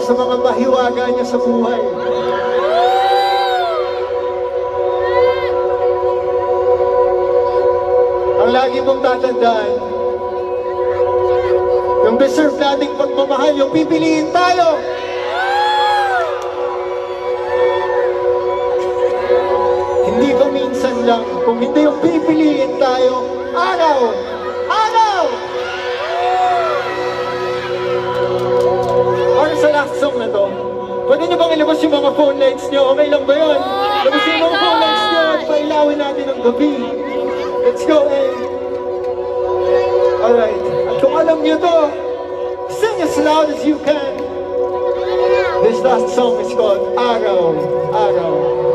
sa mga mahiwaga niya sa buhay. Ang lagi mong tatandaan, yung deserve nating pagmamahal, yung pipiliin tayo. Hindi ba minsan lang, kung hindi yung pipiliin tayo, araw! Araw! Para sa last song na to, pwede nyo bang ilabas yung mga phone lights nyo? Okay lang ba yun? Labasin yung mga phone lights nyo at pailawin natin ang gabi. Let's go, eh! Alright, at kung alam nyo to, sing as loud as you can. This last song is called Araw, Araw.